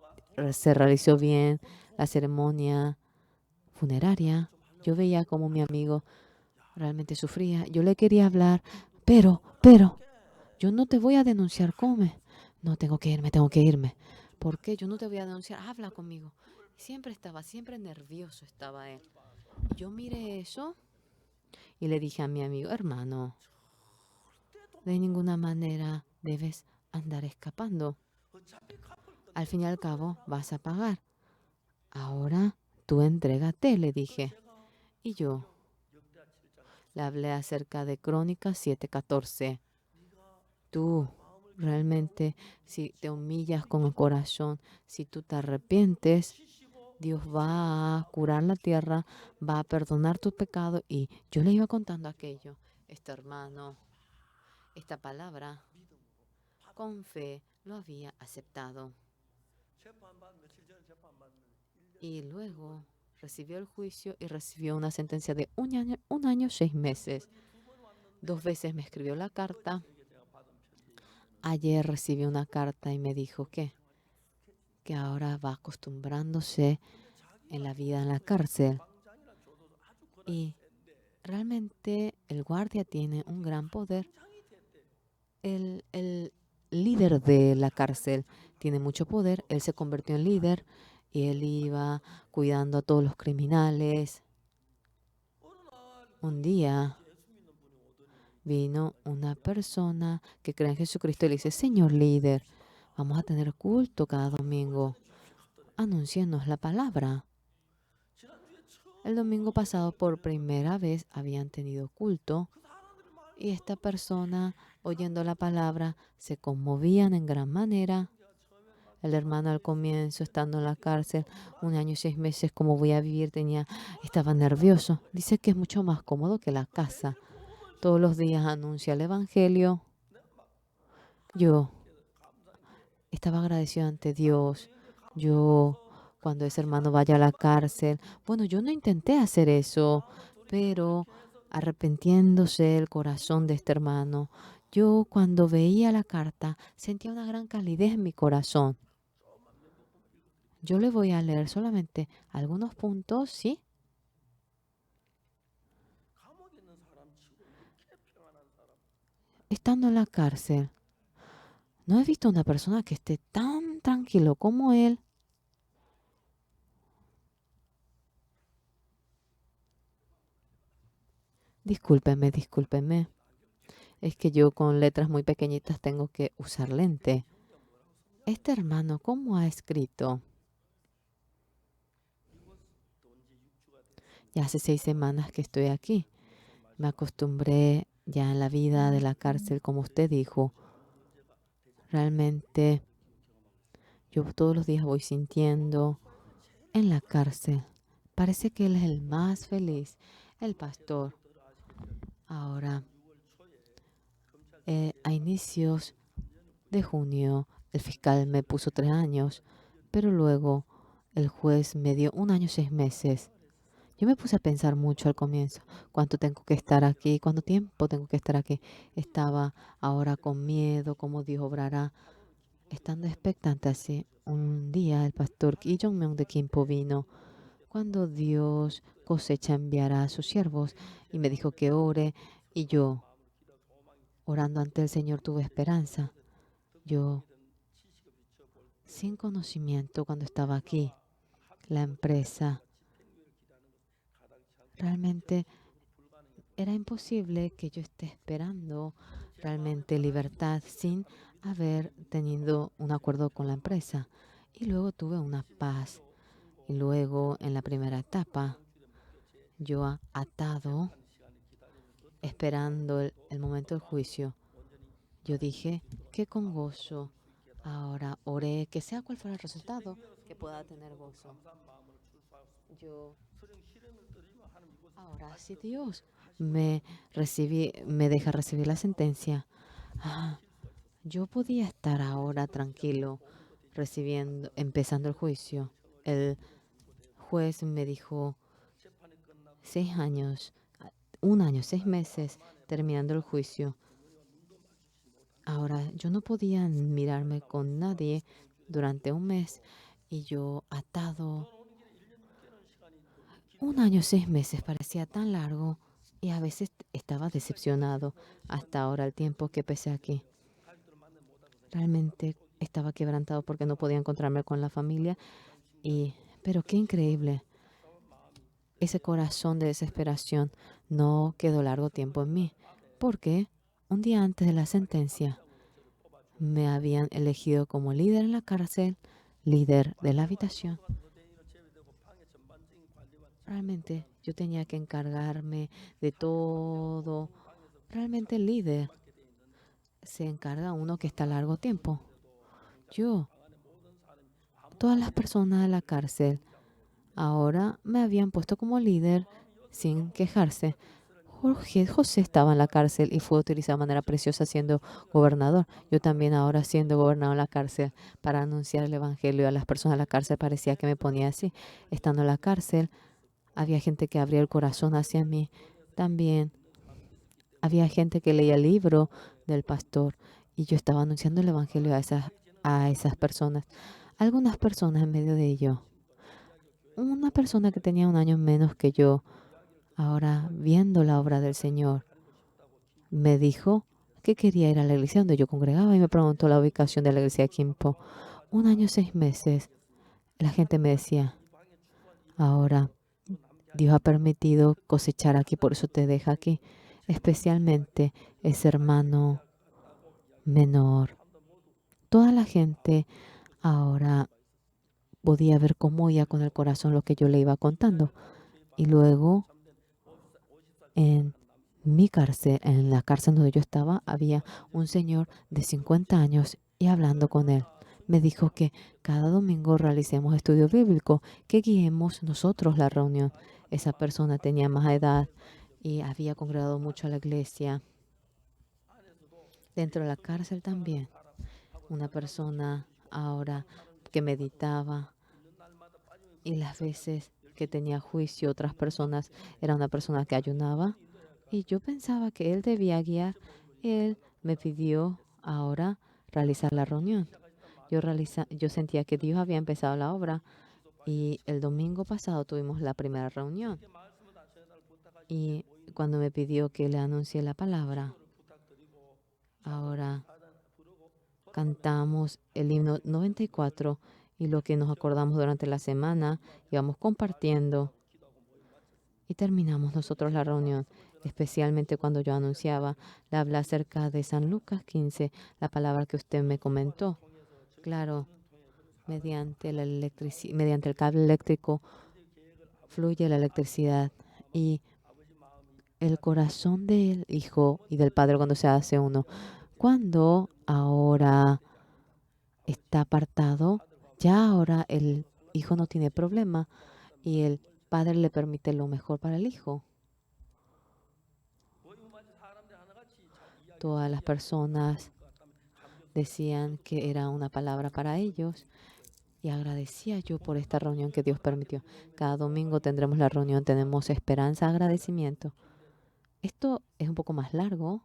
Speaker 1: se realizó bien la ceremonia funeraria. Yo veía como mi amigo realmente sufría. Yo le quería hablar, pero, yo no te voy a denunciar, come. No, tengo que irme. ¿Por qué? Yo no te voy a denunciar, habla conmigo. Siempre nervioso estaba él. Yo miré eso y le dije a mi amigo, hermano, de ninguna manera debes andar escapando. Al fin y al cabo vas a pagar. Ahora tú entrégate, le dije. Y yo le hablé acerca de Crónicas 7:14. Tú realmente, si te humillas con el corazón, si tú te arrepientes, Dios va a curar la tierra, va a perdonar tus pecados. Y yo le iba contando aquello. Este hermano, esta palabra, con fe, lo había aceptado. Y luego recibió el juicio y recibió una sentencia de 1 año, 6 meses. 2 veces me escribió la carta. Ayer recibí una carta y me dijo que ahora va acostumbrándose en la vida en la cárcel. Y realmente el guardia tiene un gran poder. El líder de la cárcel tiene mucho poder. Él se convirtió en líder y él iba cuidando a todos los criminales. Un día vino una persona que cree en Jesucristo y le dice: Señor líder, vamos a tener culto cada domingo. Anúncianos la palabra. El domingo pasado por primera vez habían tenido culto y esta persona, oyendo la palabra, se conmovían en gran manera. El hermano al comienzo, estando en la cárcel, 1 año y 6 meses, ¿cómo voy a vivir? Estaba nervioso. Dice que es mucho más cómodo que la casa. Todos los días anuncia el evangelio. Yo estaba agradecido ante Dios. Yo, cuando ese hermano vaya a la cárcel, bueno, yo no intenté hacer eso, pero arrepintiéndose el corazón de este hermano, yo cuando veía la carta sentía una gran calidez en mi corazón. Yo le voy a leer solamente algunos puntos, ¿sí? Estando en la cárcel, no he visto una persona que esté tan tranquilo como él. Discúlpeme, discúlpeme. Es que yo con letras muy pequeñitas tengo que usar lente. Este hermano, ¿cómo ha escrito? Ya hace 6 semanas que estoy aquí. Me acostumbré ya en la vida de la cárcel, como usted dijo. Realmente yo todos los días voy sintiendo en la cárcel. Parece que él es el más feliz, el pastor. Ahora, a inicios de junio, el fiscal me puso 3 años, pero luego el juez me dio 1 año y 6 meses. Yo me puse a pensar mucho al comienzo, cuánto tengo que estar aquí, cuánto tiempo tengo que estar aquí. Estaba ahora con miedo, cómo Dios obrará, estando expectante así. Un día el pastor Ki Jong-myung de Kimpo vino. Cuando Dios cosecha enviará a sus siervos y me dijo que ore y yo, orando ante el Señor, tuve esperanza. Yo, sin conocimiento cuando estaba aquí, la empresa, realmente era imposible que yo esté esperando realmente libertad sin haber tenido un acuerdo con la empresa. Y luego tuve una paz. Y luego, en la primera etapa, yo atado, esperando el momento del juicio, yo dije que con gozo, ahora oré, que sea cual fuera el resultado, que pueda tener gozo. Yo, ahora, si Dios me deja recibir la sentencia, ah, yo podía estar ahora tranquilo, empezando el juicio. El juez me dijo 6 años, 1 año, 6 meses, terminando el juicio. Ahora, yo no podía mirarme con nadie durante un mes y yo atado. 1 año, 6 meses parecía tan largo y a veces estaba decepcionado hasta ahora el tiempo que pasé aquí. Realmente estaba quebrantado porque no podía encontrarme con la familia pero qué increíble. Ese corazón de desesperación no quedó largo tiempo en mí, porque un día antes de la sentencia me habían elegido como líder en la cárcel, líder de la habitación. Realmente yo tenía que encargarme de todo. Realmente el líder se encarga uno que está a largo tiempo. Yo, todas las personas de la cárcel ahora me habían puesto como líder sin quejarse. José estaba en la cárcel y fue utilizado de manera preciosa siendo gobernador. Yo también ahora siendo gobernador en la cárcel para anunciar el evangelio a las personas de la cárcel parecía que me ponía así. Estando en la cárcel, había gente que abría el corazón hacia mí. También había gente que leía el libro del pastor y yo estaba anunciando el evangelio a esas personas. Algunas personas en medio de ello. Una persona que tenía 1 año menos que yo ahora viendo la obra del Señor, me dijo que quería ir a la iglesia donde yo congregaba y me preguntó la ubicación de la iglesia de Kimpo. 1 año, 6 meses, la gente me decía, ahora Dios ha permitido cosechar aquí, por eso te deja aquí, especialmente ese hermano menor. Toda la gente ahora podía ver cómo iba con el corazón lo que yo le iba contando. Y luego en mi cárcel, en la cárcel donde yo estaba, había un señor de 50 años y hablando con él. Me dijo que cada domingo realicemos estudio bíblico, que guiemos nosotros la reunión. Esa persona tenía más edad y había congregado mucho a la iglesia. Dentro de la cárcel también, una persona ahora que meditaba y las veces que tenía juicio, otras personas, era una persona que ayunaba. Y yo pensaba que él debía guiar. Él me pidió ahora realizar la reunión. Yo sentía que Dios había empezado la obra y el domingo pasado tuvimos la primera reunión. Y cuando me pidió que le anuncie la palabra, ahora cantamos el himno 94 y lo que nos acordamos durante la semana, íbamos compartiendo y terminamos nosotros la reunión, especialmente cuando yo anunciaba, le hablé acerca de San Lucas 15, la palabra que usted me comentó. Claro, mediante el cable eléctrico fluye la electricidad y el corazón del hijo y del padre cuando se hace uno. Cuando ahora está apartado, ya ahora el hijo no tiene problema y el padre le permite lo mejor para el hijo. Todas las personas decían que era una palabra para ellos y agradecía yo por esta reunión que Dios permitió. Cada domingo tendremos la reunión, tenemos esperanza, agradecimiento. Esto es un poco más largo.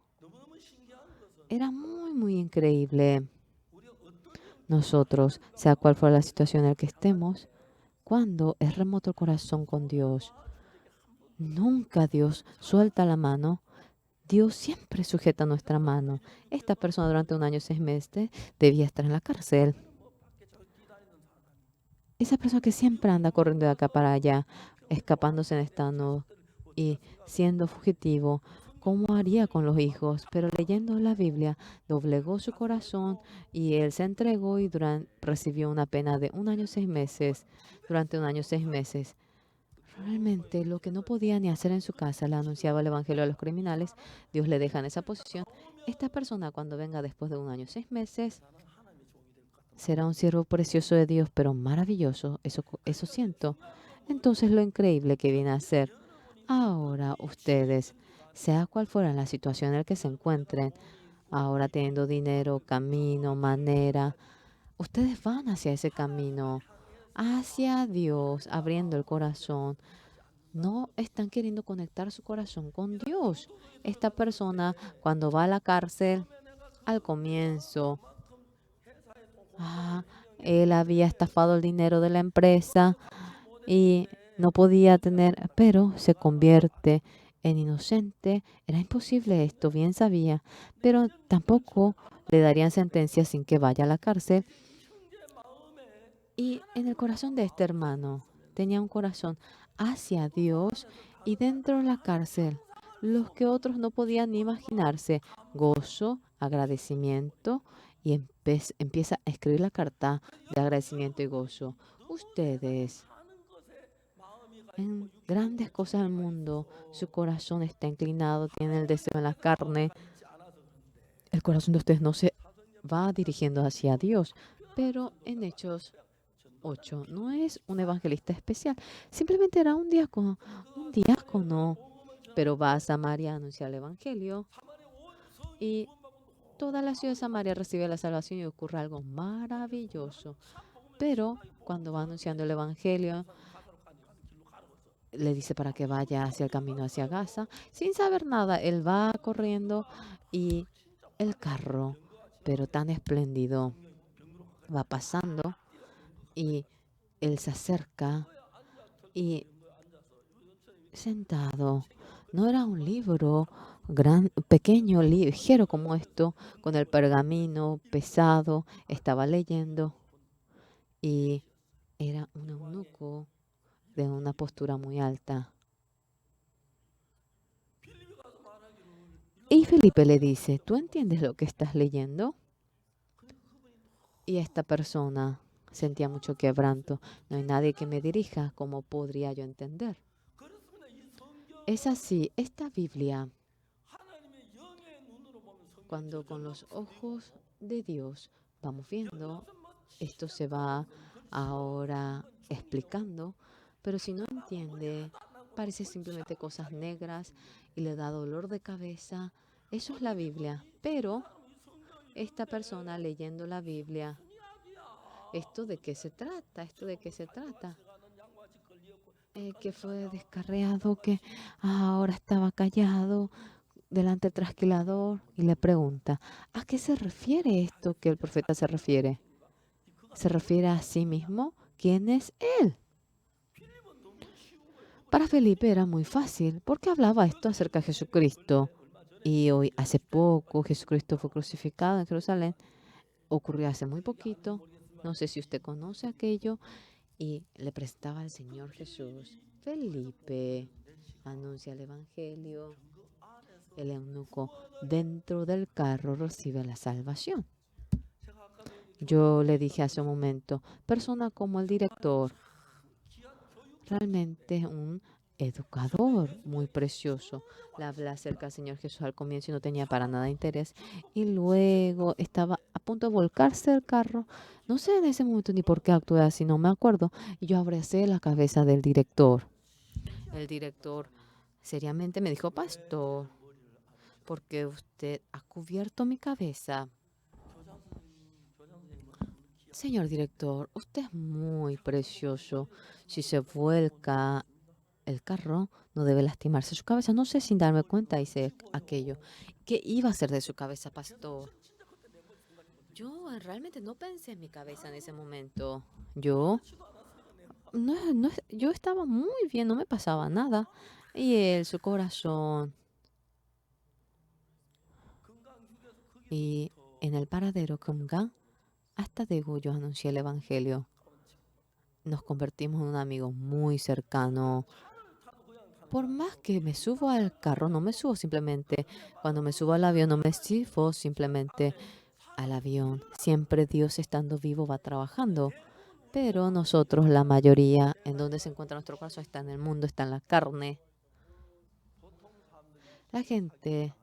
Speaker 1: Era muy, muy increíble. Nosotros, sea cual fuera la situación en la que estemos, cuando es remoto el corazón con Dios, nunca Dios suelta la mano. Dios siempre sujeta nuestra mano. Esta persona durante 1 año, 6 meses debía estar en la cárcel. Esa persona que siempre anda corriendo de acá para allá, escapándose en estado y siendo fugitivo, ¿cómo haría con los hijos? Pero leyendo la Biblia, doblegó su corazón y él se entregó y recibió una pena de 1 año, 6 meses. Durante 1 año, 6 meses. Realmente lo que no podía ni hacer en su casa, le anunciaba el Evangelio a los criminales, Dios le deja en esa posición. Esta persona cuando venga después de 1 año, 6 meses, será un siervo precioso de Dios, pero maravilloso. Eso siento. Entonces lo increíble que viene a ser. Ahora ustedes, sea cual fuera la situación en la que se encuentren, ahora teniendo dinero, camino, manera, ustedes van hacia ese camino, hacia Dios, abriendo el corazón. No están queriendo conectar su corazón con Dios. Esta persona, cuando va a la cárcel, al comienzo, ah, él había estafado el dinero de la empresa y no podía tener, pero se convierte en inocente. Era imposible esto, bien sabía, pero tampoco le darían sentencia sin que vaya a la cárcel. Y en el corazón de este hermano tenía un corazón hacia Dios y dentro de la cárcel, los que otros no podían ni imaginarse, gozo, agradecimiento y empieza a escribir la carta de agradecimiento y gozo. Ustedes, en grandes cosas del mundo, su corazón está inclinado, tiene el deseo en la carne. El corazón de ustedes no se va dirigiendo hacia Dios, pero en Hechos 8 no es un evangelista especial, simplemente era un diácono, pero va a Samaria a anunciar el evangelio y toda la ciudad de Samaria recibe la salvación y ocurre algo maravilloso. Pero cuando va anunciando el evangelio, le dice para que vaya hacia el camino hacia Gaza, sin saber nada, él va corriendo y el carro, pero tan espléndido, va pasando y él se acerca y sentado. No era un libro pequeño, ligero como esto, con el pergamino pesado. Estaba leyendo y era un eunuco de una postura muy alta. Y Felipe le dice, ¿tú entiendes lo que estás leyendo? Y esta persona sentía mucho quebranto. No hay nadie que me dirija. ¿Cómo podría yo entender? Es así, esta Biblia, cuando con los ojos de Dios vamos viendo, esto se va ahora explicando, pero si no entiende, parece simplemente cosas negras y le da dolor de cabeza. Eso es la Biblia. Pero esta persona leyendo la Biblia, ¿esto de qué se trata? ¿Esto de qué se trata? Que fue descarriado, que ahora estaba callado delante del trasquilador y le pregunta, ¿a qué se refiere esto que el profeta se refiere? ¿Se refiere a sí mismo? ¿Quién es él? Para Felipe era muy fácil porque hablaba esto acerca de Jesucristo. Y hoy, hace poco, Jesucristo fue crucificado en Jerusalén. Ocurrió hace muy poquito. No sé si usted conoce aquello. Y le presentaba al Señor Jesús. Felipe anuncia el Evangelio. El eunuco dentro del carro recibe la salvación. Yo le dije hace un momento, persona como el director, realmente un educador muy precioso. Le habla acerca del Señor Jesús al comienzo y no tenía para nada interés. Y luego estaba a punto de volcarse el carro. No sé en ese momento ni por qué actué así, no me acuerdo. Y yo abracé la cabeza del director. El director seriamente me dijo, pastor, porque usted ha cubierto mi cabeza. Señor director, usted es muy precioso. Si se vuelca el carro, no debe lastimarse su cabeza. No sé, sin darme cuenta hice aquello. ¿Qué iba a hacer de su cabeza, pastor? Yo realmente no pensé en mi cabeza en ese momento. Yo yo estaba muy bien, no me pasaba nada. Y él, su corazón. Y en el paradero Kumgang, hasta Daegu yo anuncié el evangelio. Nos convertimos en un amigo muy cercano. Por más que me subo al carro, no me subo simplemente, cuando me subo al avión, no me subo simplemente al avión. Siempre Dios estando vivo va trabajando. Pero nosotros, la mayoría, en donde se encuentra nuestro corazón, está en el mundo, está en la carne. La gente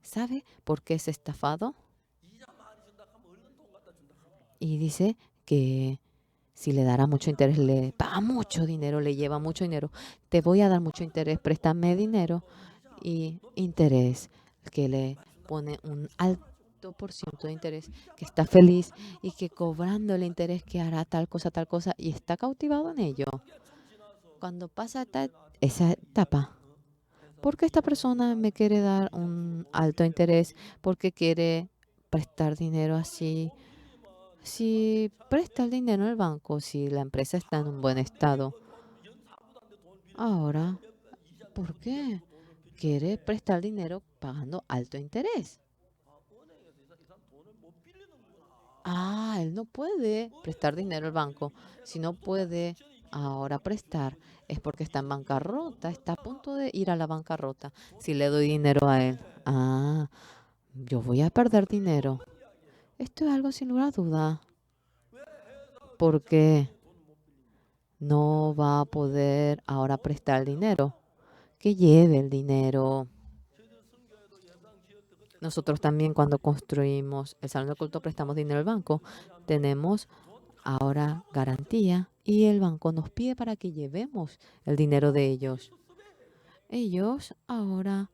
Speaker 1: sabe por qué es estafado y dice que si le dará mucho interés, le paga mucho dinero, le lleva mucho dinero. Te voy a dar mucho interés, préstame dinero y interés que le pone un alto por ciento de interés, que está feliz y que cobrando el interés que hará tal cosa y está cautivado en ello. Cuando pasa esa etapa, ¿por qué esta persona me quiere dar un alto interés? ¿Por qué quiere prestar dinero así? Si presta el dinero al banco, si la empresa está en un buen estado, ahora, ¿por qué quiere prestar dinero pagando alto interés? Ah, él no puede prestar dinero al banco. Si no puede ahora prestar, es porque está en bancarrota, está a punto de ir a la bancarrota. Si le doy dinero a él, yo voy a perder dinero. Esto es algo sin lugar a duda, porque no va a poder ahora prestar dinero. Que lleve el dinero. Nosotros también cuando construimos el salón de culto prestamos dinero al banco. Tenemos ahora garantía y el banco nos pide para que llevemos el dinero de ellos. Ellos ahora,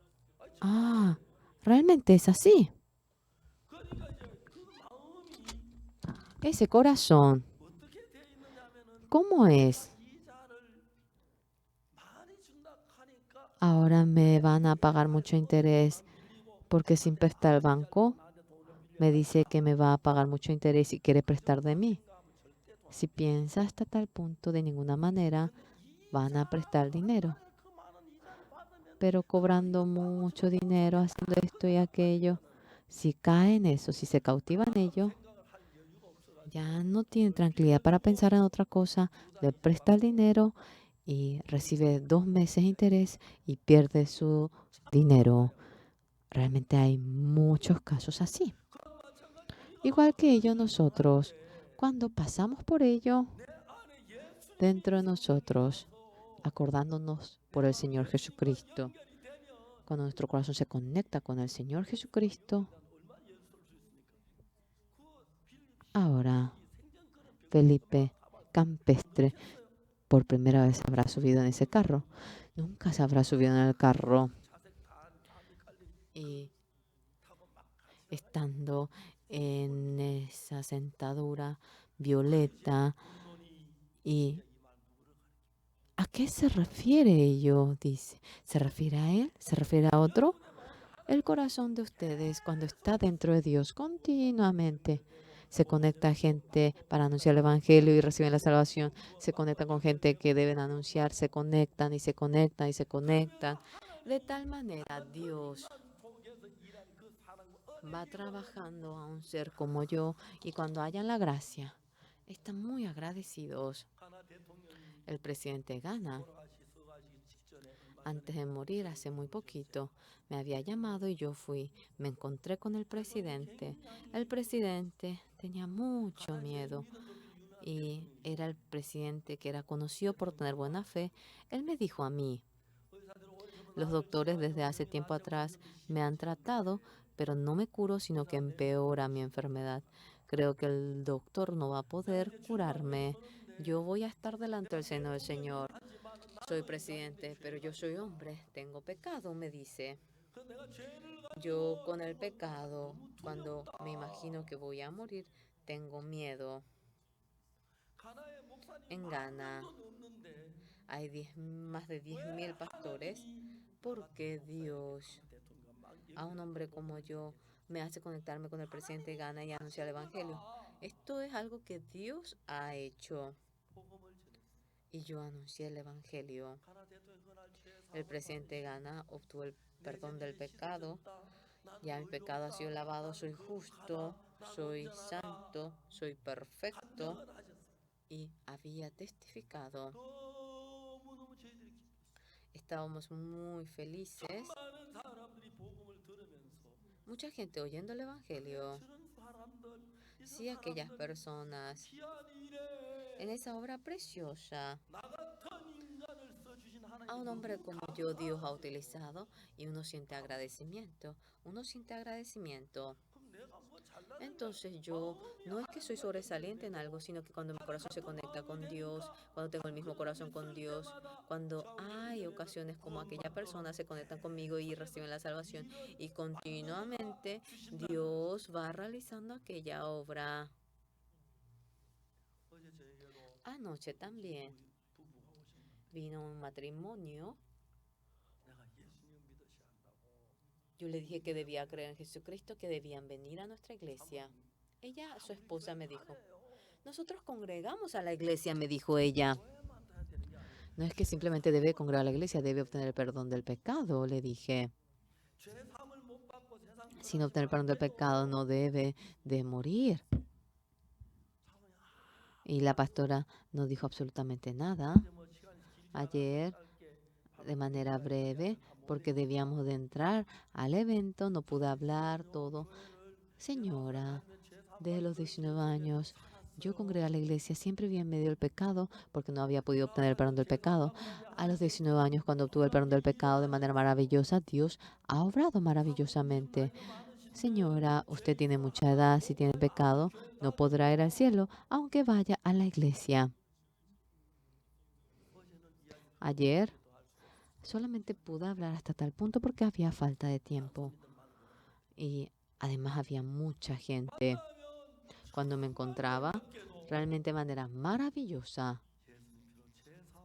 Speaker 1: realmente es así. Ese corazón, ¿cómo es? Ahora me van a pagar mucho interés porque sin prestar al banco me dice que me va a pagar mucho interés y quiere prestar de mí. Si piensa hasta tal punto, de ninguna manera van a prestar dinero. pero cobrando mucho dinero, haciendo esto y aquello. Si cae en eso, si se cautiva en ello, ya no tiene tranquilidad para pensar en otra cosa, le presta el dinero y recibe 2 meses de interés y pierde su dinero. Realmente hay muchos casos así. Igual que ello nosotros, cuando pasamos por ello, dentro de nosotros, acordándonos por el Señor Jesucristo, cuando nuestro corazón se conecta con el Señor Jesucristo, ahora Felipe Campestre por primera vez habrá subido en ese carro. Nunca se habrá subido en el carro y estando en esa sentadura violeta. ¿Y a qué se refiere ello? Dice, ¿se refiere a él? ¿Se refiere a otro? El corazón de ustedes, cuando está dentro de Dios continuamente, se conecta a gente para anunciar el Evangelio y reciben la salvación. Se conecta con gente que deben anunciar, se conectan y se conectan y se conectan. De tal manera, Dios va trabajando a un ser como yo y cuando hayan la gracia, están muy agradecidos. El presidente Ghana, antes de morir, hace muy poquito, me había llamado y yo fui. Me encontré con el presidente. El presidente tenía mucho miedo y era el presidente que era conocido por tener buena fe. Él me dijo a mí, los doctores desde hace tiempo atrás me han tratado, pero no me curo, sino que empeora mi enfermedad. Creo que el doctor no va a poder curarme. Yo voy a estar delante del seno del Señor. Soy presidente, pero yo soy hombre, tengo pecado, me dice. Yo con el pecado, cuando me imagino que voy a morir, tengo miedo. En Ghana hay más de 10.000 pastores. ¿Por qué Dios a un hombre como yo me hace conectarme con el presidente de Ghana y anunciar el Evangelio? Esto es algo que Dios ha hecho y yo anuncié el Evangelio. El presidente de Ghana obtuvo el perdón del pecado. Ya mi pecado ha sido lavado, soy justo, soy santo, soy perfecto y había testificado. Estábamos muy felices. Mucha gente oyendo el Evangelio. Sí, aquellas personas en esa obra preciosa. A un hombre como yo Dios ha utilizado y uno siente agradecimiento. Uno siente agradecimiento. Entonces yo no es que soy sobresaliente en algo, sino que cuando mi corazón se conecta con Dios, cuando tengo el mismo corazón con Dios, cuando hay ocasiones como aquella persona se conectan conmigo y reciben la salvación y continuamente Dios va realizando aquella obra. Anoche también vino un matrimonio. Yo le dije que debía creer en Jesucristo, que debían venir a nuestra iglesia. Ella, su esposa, me dijo, nosotros congregamos a la iglesia, me dijo ella. No es que simplemente debe congregar a la iglesia, debe obtener el perdón del pecado, le dije. Sin obtener el perdón del pecado no debe de morir. Y la pastora no dijo absolutamente nada ayer de manera breve porque debíamos de entrar al evento, no pude hablar todo. Señora, de los 19 años, yo congregué a la iglesia, siempre vi en medio del pecado porque no había podido obtener el perdón del pecado. A los 19 años, cuando obtuve el perdón del pecado de manera maravillosa, Dios ha obrado maravillosamente. Señora, usted tiene mucha edad, si tiene pecado, no podrá ir al cielo, aunque vaya a la iglesia. Ayer solamente pude hablar hasta tal punto porque había falta de tiempo. Y además había mucha gente. Cuando me encontraba realmente de manera maravillosa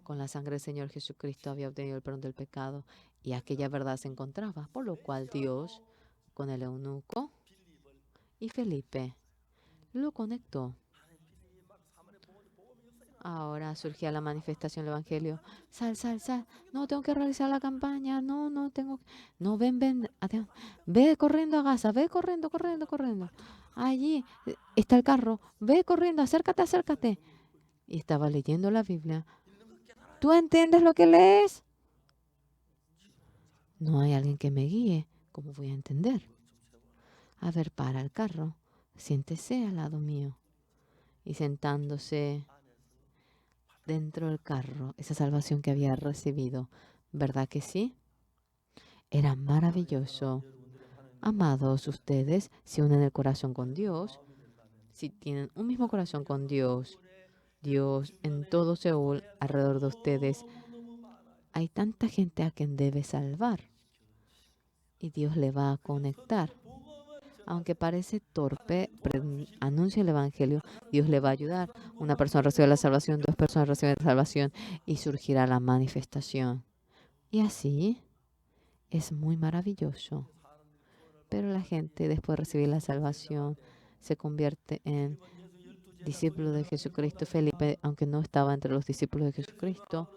Speaker 1: con la sangre del Señor Jesucristo había obtenido el perdón del pecado y aquella verdad se encontraba, por lo cual Dios con el eunuco y Felipe lo conectó. Ahora surgía la manifestación del Evangelio. Sal, sal, sal. No, tengo que realizar la campaña. No, no, tengo. No, ven, ven. Ve corriendo a Gaza. Ve corriendo, corriendo, corriendo. Allí está el carro. Ve corriendo, acércate, acércate. Y estaba leyendo la Biblia. ¿Tú entiendes lo que lees? No hay alguien que me guíe. ¿Cómo voy a entender? A ver, para el carro. Siéntese al lado mío. Y sentándose dentro del carro, esa salvación que había recibido. ¿Verdad que sí? Era maravilloso. Amados, ustedes se unen el corazón con Dios. Si tienen un mismo corazón con Dios, Dios en todo Seúl, alrededor de ustedes, hay tanta gente a quien debe salvar. Y Dios le va a conectar. Aunque parece torpe, anuncia el Evangelio, Dios le va a ayudar. Una persona recibe la salvación, dos personas reciben la salvación y surgirá la manifestación. Y así es muy maravilloso. Pero la gente, después de recibir la salvación, se convierte en discípulo de Jesucristo. Felipe, aunque no estaba entre los discípulos de Jesucristo,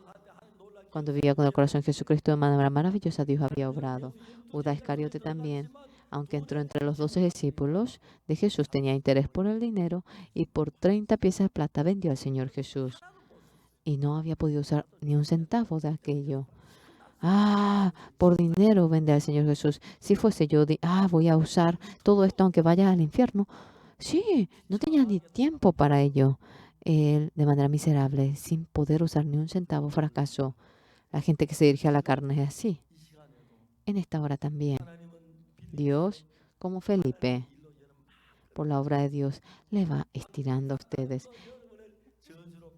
Speaker 1: cuando vivía con el corazón de Jesucristo de manera maravillosa, Dios había obrado. Judas Iscariote también, aunque entró entre los 12 discípulos de Jesús, tenía interés por el dinero y por 30 piezas de plata vendió al Señor Jesús. Y no había podido usar ni un centavo de aquello. Ah, por dinero vende al Señor Jesús. Si fuese yo, voy a usar todo esto aunque vaya al infierno. Sí, no tenía ni tiempo para ello. Él, de manera miserable, sin poder usar ni un centavo, fracasó. La gente que se dirige a la carne es así. En esta hora también. Dios, como Felipe, por la obra de Dios, le va estirando a ustedes.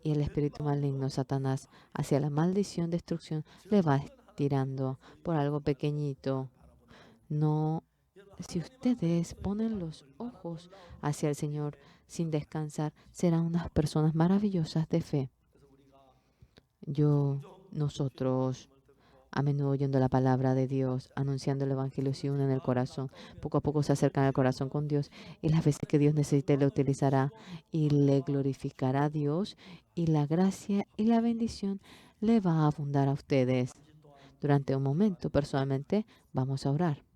Speaker 1: Y el espíritu maligno, Satanás, hacia la maldición, destrucción, le va estirando por algo pequeñito. No, si ustedes ponen los ojos hacia el Señor sin descansar, serán unas personas maravillosas de fe. Nosotros, a menudo oyendo la palabra de Dios, anunciando el Evangelio, se unen el corazón. Poco a poco se acercan al corazón con Dios y las veces que Dios necesite le utilizará y le glorificará a Dios y la gracia y la bendición le va a abundar a ustedes. Durante un momento, personalmente, vamos a orar.